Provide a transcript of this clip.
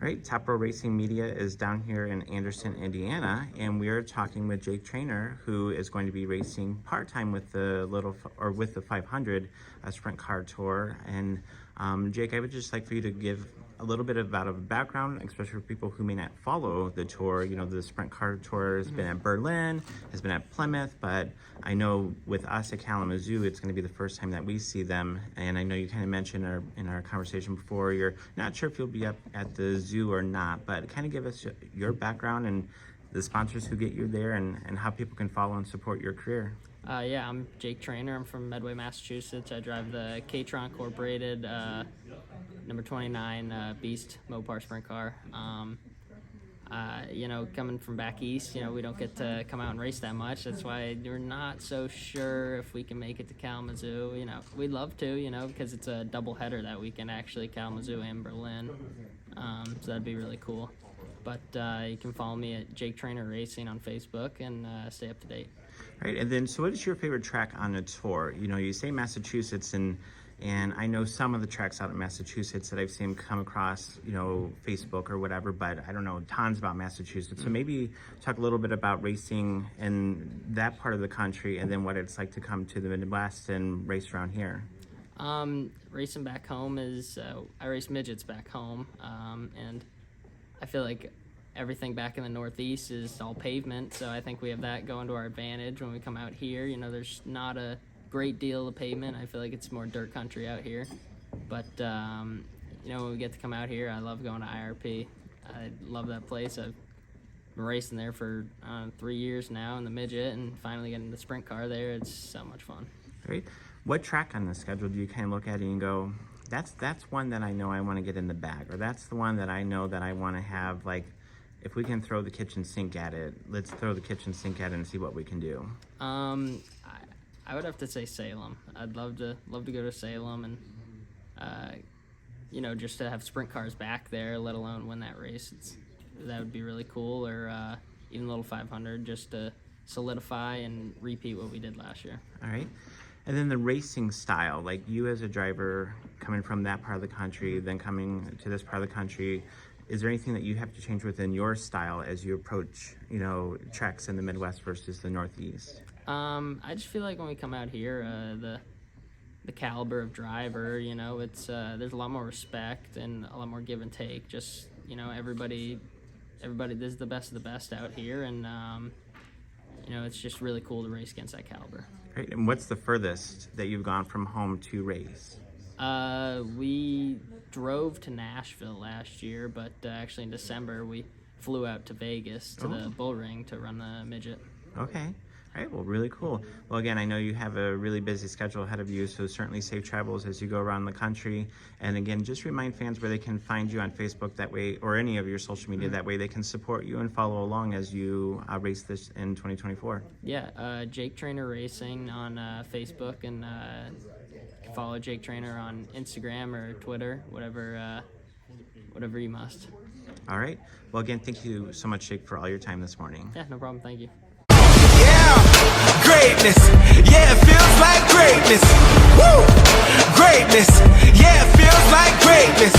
Right, Top Row Racing Media is down here in Anderson, Indiana, and we are talking with Jake Trainor, who is going to be racing part-time with the with the 500 Sprint Car Tour. And Jake, I would just like for you to give a little bit about a background, especially for people who may not follow the tour. You know, the Sprint Car Tour has been at Berlin, has been at Plymouth, but I know with us at Kalamazoo, it's going to be the first time that we see them. And I know you kind of mentioned in our conversation before, you're not sure if you'll be up at the zoo or not, but kind of give us your background and the sponsors who get you there and how people can follow and support your career. Yeah, I'm Jake Trainor. I'm from Medway, Massachusetts. I drive the K-Tron Incorporated number 29 Beast Mopar Sprint Car. You know, coming from back east, you know, we don't get to come out and race that much. That's why we're not so sure if we can make it to Kalamazoo. You know, we'd love to, you know, because it's a double header that weekend, actually, Kalamazoo and Berlin. So that'd be really cool. But you can follow me at Jake Trainor Racing on Facebook and stay up to date. Right, and then so what is your favorite track on the tour? You know, you say Massachusetts, and I know some of the tracks out in Massachusetts that I've seen come across, you know, Facebook or whatever, but I don't know tons about Massachusetts. So maybe talk a little bit about racing in that part of the country and then what it's like to come to the Midwest and race around here. Racing back home is, I race midgets back home, and I feel like everything back in the Northeast is all pavement, so I think we have that going to our advantage when we come out here. You know, there's not a great deal of pavement. I feel like it's more dirt country out here. But, you know, when we get to come out here, I love going to IRP. I love that place. I've been racing there for 3 years now in the midget, and finally getting the sprint car there. It's so much fun. Great. What track on the schedule do you kind of look at it and go, that's one that I know I want to get in the bag, or that's the one that I know that I want to have, like, if we can throw the kitchen sink at it, let's throw the kitchen sink at it and see what we can do? I would have to say Salem. I'd love to go to Salem and, you know, just to have sprint cars back there, let alone win that race. That would be really cool, or even a little 500 just to solidify and repeat what we did last year. All right. And then the racing style, like you as a driver coming from that part of the country, then coming to this part of the country, is there anything that you have to change within your style as you approach, you know, tracks in the Midwest versus the Northeast? I just feel like when we come out here, the caliber of driver, you know, it's there's a lot more respect and a lot more give and take. Just, you know, everybody, this is the best of the best out here, and you know, it's just really cool to race against that caliber. Great. And what's the furthest that you've gone from home to race? We drove to Nashville last year, but actually in December we flew out to Vegas to the bull ring to run the midget. Okay. All right, well, really cool. Well, again, I know you have a really busy schedule ahead of you, so certainly safe travels as you go around the country. And again, just remind fans where they can find you on Facebook that way, or any of your social media, that way they can support you and follow along as you race this in 2024. Yeah, Jake Trainor Racing on Facebook, and follow Jake Trainor on Instagram or Twitter, whatever you must. All right. Well, again, thank you so much, Jake, for all your time this morning. Yeah, no problem. Thank you. Greatness, yeah, it feels like greatness. Woo! Greatness, yeah, it feels like greatness.